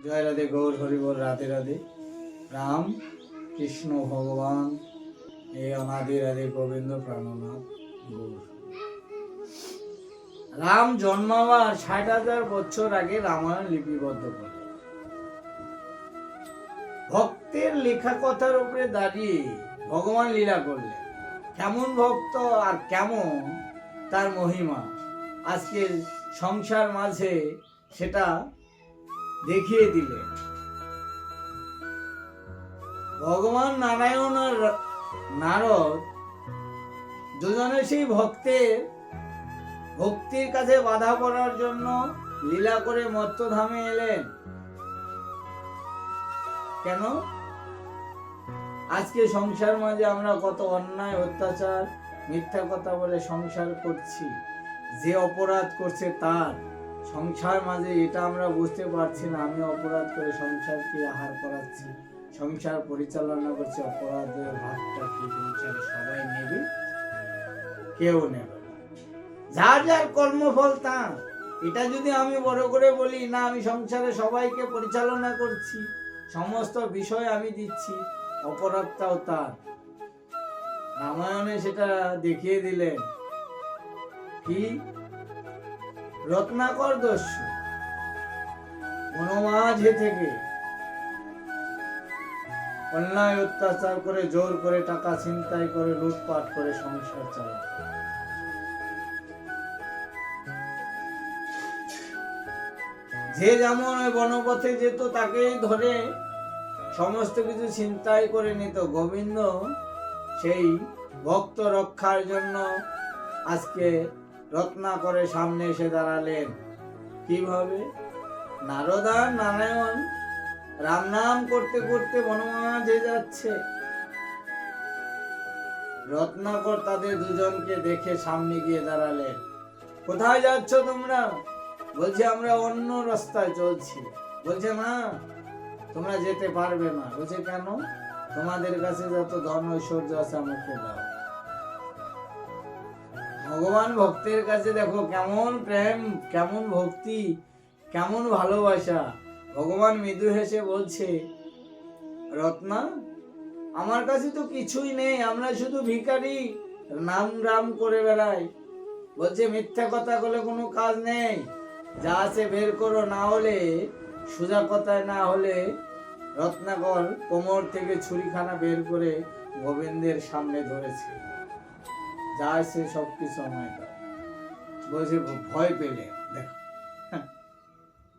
জয় রাধে গৌর হরিবল। রাধে রাধে। রাম কৃষ্ণ ভগবান এই অনাদি রাধে গোবিন্দ প্রাণনাথ গৌর। রাম জন্মাবার ৬০,০০০ বছর আগে রামায়ণ লিপিবদ্ধ করে ভক্তের লেখা কথার উপরে দাঁড়িয়ে ভগবান লীলা করলেন। কেমন ভক্ত আর কেমন তার মহিমা আজকে সংসার মাঝে সেটা দেখিয়ে দিলেন। ভগবান নারায়ণ আর নারদ দুজনে সেই ভক্তির কাছে বাধা পড়ার জন্য লীলা করে মত্তধামে এলেন। কেন? আজকে সংসার মাঝে আমরা কত অন্যায় অত্যাচার মিথ্যা কথা বলে সংসার করছি। যে অপরাধ করছে তার সংসার মাঝে এটা আমরা বুঝতে পারছি না। আমি অপরাধ করে সংসারকে আহার করাচ্ছি, সংসার পরিচালনা করছি। অপরাধের ভাগটা কি সংসারে সবাই নেবে? কেউ নেবে না। যার যার কর্মফল তার। এটা যদি আমি বড় করে বলি না, আমি সংসারে সবাইকে পরিচালনা করছি, সমস্ত বিষয় আমি দিচ্ছি, অপরাধটাও তার। রামায়ণে সেটা দেখিয়ে দিলেন। কি? রত্নাকর দস্যু বনমাঝে থেকে অন্যায় অত্যাচার করে জোর করে টাকা ছিনতাই করে লুটপাট করে সংসার চালায়। যে যেমন বনপথে যেত তাকেই ধরে সমস্ত কিছু ছিনতাই করে নিত। গোবিন্দ সেই ভক্ত রক্ষার জন্য আজকে রত্নাকরের সামনে এসে দাঁড়ালেন। কিভাবে? নারদ আর নারায়ণ রাম নাম করতে করতে বনমাঝে যাচ্ছে। রত্নাকর তাদের দুজনকে দেখে সামনে গিয়ে দাঁড়ালেন। কোথায় যাচ্ছ তোমরা? বলছে আমরা অন্য রাস্তায় চলছি। বলছে না, তোমরা যেতে পারবে না। বলছে কেন? তোমাদের কাছে যত ধন ঐশ্বর্য আছে আমাকে দাও। ভগবান ভক্তের কাছে দেখো কেমন প্রেম, কেমন ভক্তি, কেমন ভালোবাসা। ভগবান মৃদু হেসে বলছে, রত্না, আমার কাছে তো কিছুই নেই, আমরা শুধু ভিখারি, নাম রাম করে বেড়াই। বলছে মিথ্যা কথা বলে কোনো কাজ নেই, যা আছে বের করো, না হলে সোজা কথায় না হলে। রত্নাকর কোমর থেকে ছুরিখানা বের করে গোবিন্দের সামনে ধরেছে। যা আছে সবকিছু আমায় দাও। বলছে ভয় পেলে। দেখো,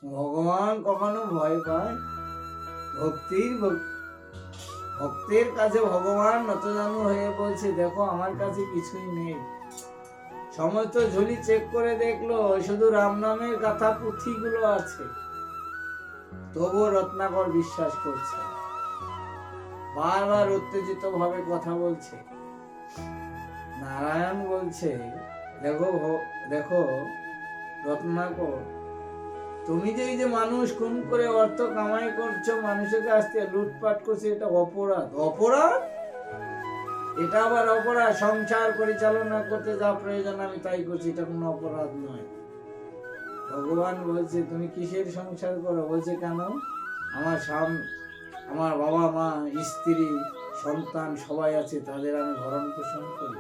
ভগবান কখনো ভয় পায়? ভক্তের কাছে ভগবান নতজানু হয়ে বলছে, দেখো আমার কাছে কিছুই নেই। সমস্ত ঝুলি চেক করে দেখলো শুধু রাম নামের কথা পুঁথিগুলো আছে। তবুও রত্নাকর বিশ্বাস করছে, বারবার উত্তেজিত ভাবে কথা বলছে। নারায়ণ বলছে, দেখো রত্নাকর, তুমি যে এই যে মানুষ খুন করে অর্থ কামাই করছো, মানুষের কাছ থেকে লুটপাট করছো, এটা অপরাধ। অপরাধ? এটা আবার অপরাধ? সংসার পরিচালনা করতে যা প্রয়োজন আমি তাই করছি, এটা কোনো অপরাধ নয়। ভগবান বলছে, তুমি কিসের সংসার করো? বলছে কেন? আমার বাবা মা, স্ত্রী, সন্তান সবাই আছে, তাদের আমি ভরণ পোষণ করি।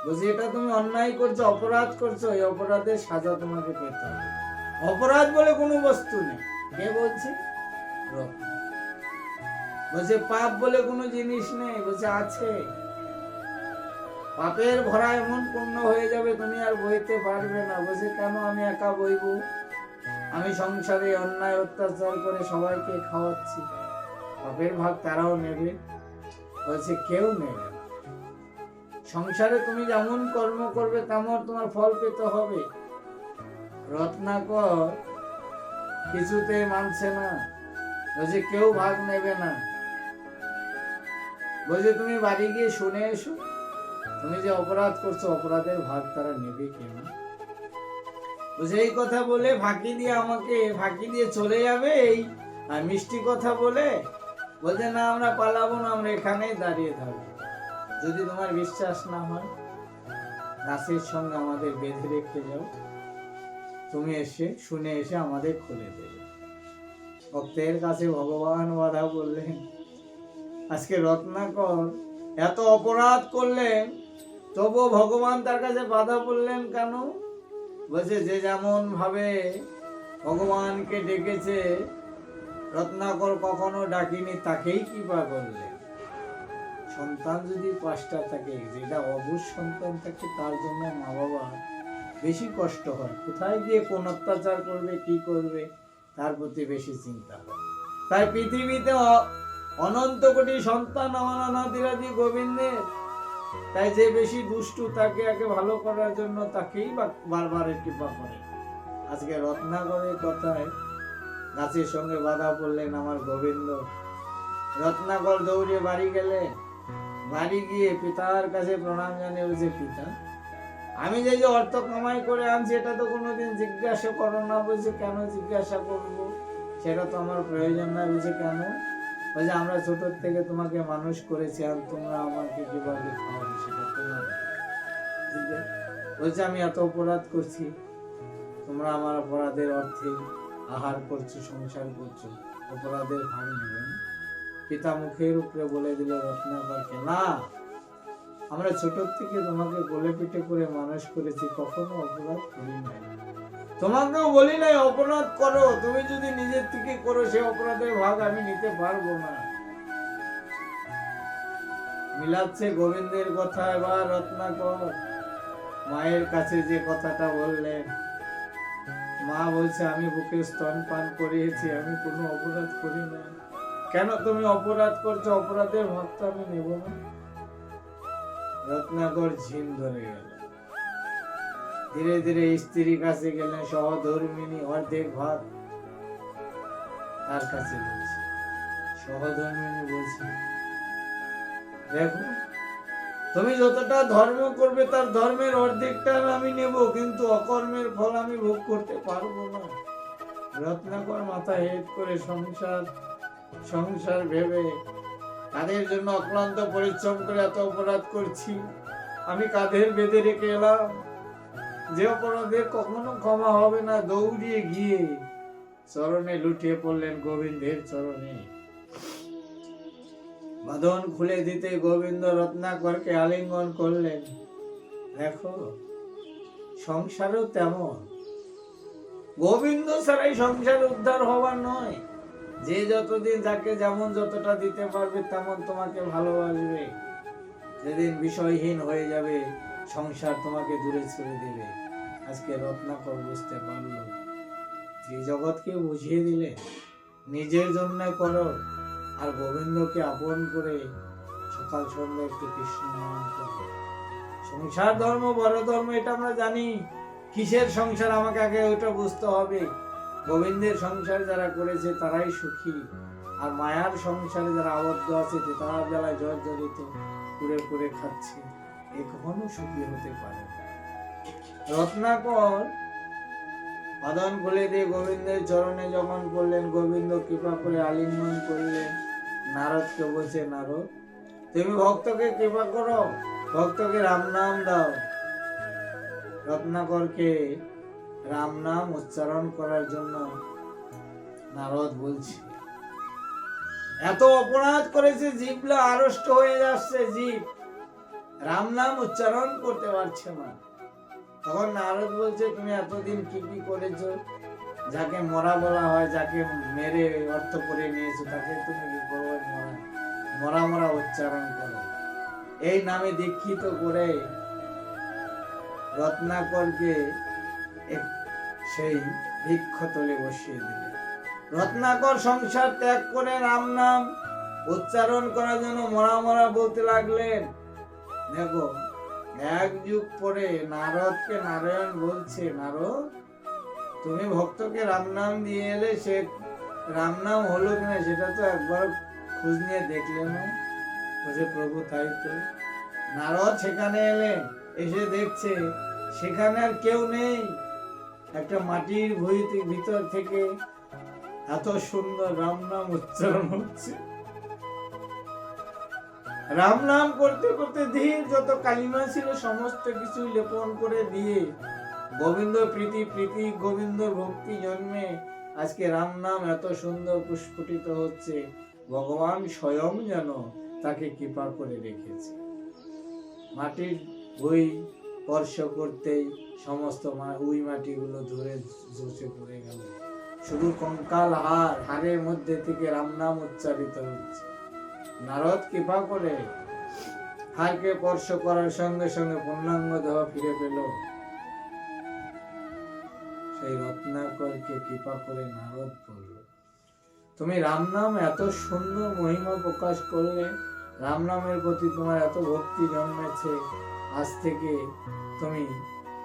বলছে এটা তুমি অন্যায় করছো, অপরাধ করছো, এই অপরাধের সাজা তোমাকে পেতে হবে। অপরাধ বলে কোনো বস্তু নেই। কে বলছে? বলছে পাপ বলে কোনো জিনিস নেই। বলছে আছে। পাপের ভরা এমন পূর্ণ হয়ে যাবে তুমি আর বইতে পারবে না। বলছে কেন? আমি একা বইবো? আমি সংসারে অন্যায় অত্যাচার করে সবাইকে খাওয়াচ্ছি, পাপের ভাগ তারাও নেবে। বলছে কেউ নেবে না। সংসারে তুমি যেমন কর্ম করবে তেমন তোমার ফল পেতে হবে। রত্নাকর কিছুতে মানছে না। বলছে কেউ ভাগ নেবে না। বলছে তুমি বাড়ি গিয়ে শুনে এসো, তুমি যে অপরাধ করছো অপরাধের ভাগ তারা নেবে কেন? বলছে এই কথা বলে ফাঁকি দিয়ে চলে যাবে এই মিষ্টি কথা বলে। বলছে না, আমরা পালাবো না, আমরা এখানেই দাঁড়িয়ে থাকবো। যদি তোমার বিশ্বাস না হয় দাসের সঙ্গে আমাদের বেঁধে রেখে যাও, তুমি এসে শুনে এসে আমাদের খুলে দেবে। ভক্তের কাছে ভগবান বাধা বললেন। আজকে রত্নাকর এত অপরাধ করলেন, তবু ভগবান তার কাছে বাধা বললেন কেন? বলছে যে যেমন ভাবে ভগবানকে ডেকেছে, রত্নাকর কখনো ডাকিনি, তাকেই কৃপা করলেন। সন্তান যদি 5টা থাকে, যেটা অবুঝ সন্তান থাকে, তার জন্য মা বাবা বেশি কষ্ট হয়। কোথায় গিয়ে কোন অত্যাচার করবে, কি করবে, তার প্রতি বেশি চিন্তা হয়। তাই পৃথিবীতে অনন্ত কোটি সন্তান আমার অনাদিরাদি গোবিন্দের। তাই যে বেশি দুষ্টু তাকে আগে ভালো করার জন্য তাকেই বারবার কৃপা করে। আজকে রত্নাকরের কথায় গাছের সঙ্গে বাধা পড়লেন আমার গোবিন্দ। রত্নাকর দৌড়ে বাড়ি গেলেন। বাড়ি গিয়ে পিতার কাছে প্রণাম জানিয়ে বলছে, পিতা আমি যে যে অর্থ কামাই করে আনছি এটা তো কোনোদিন জিজ্ঞাসা করো না। বলছে কেন জিজ্ঞাসা করবো, সেটা তো আমার প্রয়োজন না। বলছে কেন? বলছে আমরা ছোট থেকে তোমাকে মানুষ করেছি, আর তোমরা আমাকে কিভাবে খাওয়াবে সেটা তোমার। বলছে আমি এত অপরাধ করছি, তোমরা আমার অপরাধের অর্থে আহার করছো, সংসার করছো, অপরাধের ভাগ নেবে না। পিতা মুখের উপরে বলে দিল রত্নাকরকে, না আমরা ছোট থেকে তোমাকে কোলে পিঠে করে মানুষ করেছি, কখনো অপরাধ করি নাই। তোমাকেও বলি নাই অপরাধ করো, তুমি যদি নিজের থেকে করো সে অপরাধের ভাগ আমি নিতে পারবো না। মিলাচ্ছে গোবিন্দের কথা। এবার রত্নাকর মায়ের কাছে যে কথাটা বললেন, মা বলছে আমি বুকে স্তন পান করিয়েছি, আমি কোনো অপরাধ করি না। কেন তুমি অপরাধ করছো? অপরাধের ভাগটা আমি নেব না। রত্নাকর ঝিম ধরে গেল। ধীরে ধীরে স্ত্রীর কাছে গেলেন, সহধর্মিনী অর্ধেক ভাগ তার কাছে বলছে। সহধর্মিনী বলছে, দেখো তুমি যতটা ধর্ম করবে তার ধর্মের অর্ধেকটা আমি নেব, কিন্তু অকর্মের ফল আমি ভোগ করতে পারবো না। রত্নাকর মাথা হেট করে সংসার ভেবে তাদের জন্য অক্লান্ত পরিশ্রম করে এত অপরাধ করছি, আমি কাঁধের বেঁধে রেখে এলাম, যে অপরাধে কখনো ক্ষমা হবে না। দৌড়িয়ে গিয়ে চরণে লুটিয়ে পড়লেন, গোবিন্দের চরণে। বাঁধন খুলে দিতে গোবিন্দ রত্নাকরকে আলিঙ্গন করলেন। দেখো সংসারও তেমন, গোবিন্দ ছাড়াই সংসার উদ্ধার হওয়ার নয়। যে যতদিন যাকে যেমন যতটা দিতে পারবে তেমন তোমাকে ভালোবাসবে। যেদিন বিষয়হীন হয়ে যাবে সংসার তোমাকে দূরে ছেড়ে দেবে। আজকে রত্নাকর বুঝতে পারলো, ত্রিজগৎকে বুঝিয়ে দিলে নিজের জন্য করো, আর গোবিন্দকে আপন করে সকাল সন্ধ্যা একটু কৃষ্ণ নাম করো। সংসার ধর্ম বড় ধর্ম এটা আমরা জানি। কিসের সংসার আমাকে আগে ওটা বুঝতে হবে। গোবিন্দের সংসার যারা করেছে তারাই সুখী, আর মায়ার সংসারে যারা আবদ্ধ আছে তারা বেলায় জর্জরিত কুড়ে কুড়ে খাচ্ছে, এ কখনো সুখী হতে পারে। রত্নাকর বাঁধন খুলে দিয়ে গোবিন্দের চরণে যখন পড়লেন, গোবিন্দ কৃপা করে আলিঙ্গন করলেন। নারদকে বলছে, নারদ তুমি ভক্তকে কৃপা করো, ভক্তকে রাম নাম দাও। রত্নাকরকে রাম নাম উচ্চারণ করার জন্য নারদ বলছে, এত অপরাধ করেছে, জিভলা আড়ষ্ট হয়ে যাচ্ছে, জিভ রাম নাম উচ্চারণ করতে পারছে না। তখন নারদ বলছে, তুমি এতদিন কি কি করেছো? যাকে মরা বলা হয়, যাকে মেরে অর্থ করে নিয়েছো, তাকে তুমি কি করো? মরা মরা উচ্চারণ করো। এই নামে দীক্ষিত করে রত্নাকরকে সেই বৃক্ষতলে বসিয়ে দিলেন। রত্নাকর সংসার ত্যাগ করে রাম নাম উচ্চারণ করার জন্য মরা মরা বলতে লাগলেন। দেখো এক যুগ পরে নারদকে নারায়ণ বলছে, নারদ তুমি ভক্তকে রাম নাম দিয়ে এলে, সে রাম নাম হলো কিনা সেটা তো একবার খোঁজ নিয়ে দেখলে না? বলছে, প্রভু তাই তো। নারদ সেখানে এলেন, এসে দেখছে সেখানে আর কেউ নেই। একটা মাটির ভুঁইতে ভিতর থেকে এত সুন্দর রাম নাম উচ্চারণ হচ্ছে। রাম নাম করতে করতে ধীর যত কালিমা ছিল সমস্ত কিছু লেপন করে দিয়ে গোবিন্দ প্রীতি প্রীতি গোবিন্দ ভক্তি জন্মে আজকে রাম নাম এত সুন্দর পুষ্পটিত হচ্ছে, ভগবান স্বয়ং যেন তাকে কৃপা করে রেখেছে। মাটির ওই স্পর্শ করতেই সমস্ত ওই মাটিগুলো ধরে ঝসে পড়ে গেল। শুধু কঙ্কাল হাড়ের মধ্যে থেকে রাম নাম উচ্চারিত হচ্ছে। নারদ কৃপা করে হাড়কে স্পর্শ করার সঙ্গে সঙ্গে পূর্ণাঙ্গ দেহ ফিরে পেল। সেই রত্নাকরকে কৃপা করে নারদ বলল, তুমি রাম নাম এত সুন্দর মহিমা প্রকাশ করলে, রাম নামের প্রতি তোমার এত ভক্তি জন্মেছে, আজ থেকে তুমি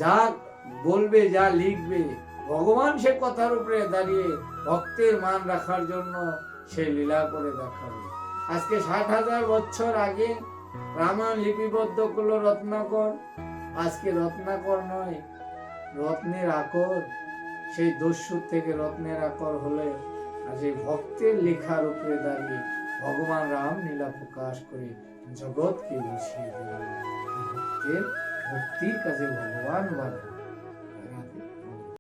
যা বলবে, যা লিখবে, ভগবান সে কথার উপরে দাঁড়িয়ে ভক্তের মান রাখার জন্য সে লীলা করে দেখাবে। আজকে 60,000 বছর আগে রামায়ণ লিপিবদ্ধ করলো রত্নাকর। আজকে রত্নাকর নয়, রত্নের আকর। সেই দস্যুর থেকে রত্নের আকর হলে আর সেই ভক্তের লেখার উপরে দাঁড়িয়ে ভগবান রাম লীলা প্রকাশ করে জগৎকে বসিয়ে দিলেন। ভক্তের ভক্তির কাছে ভগবান বাধা।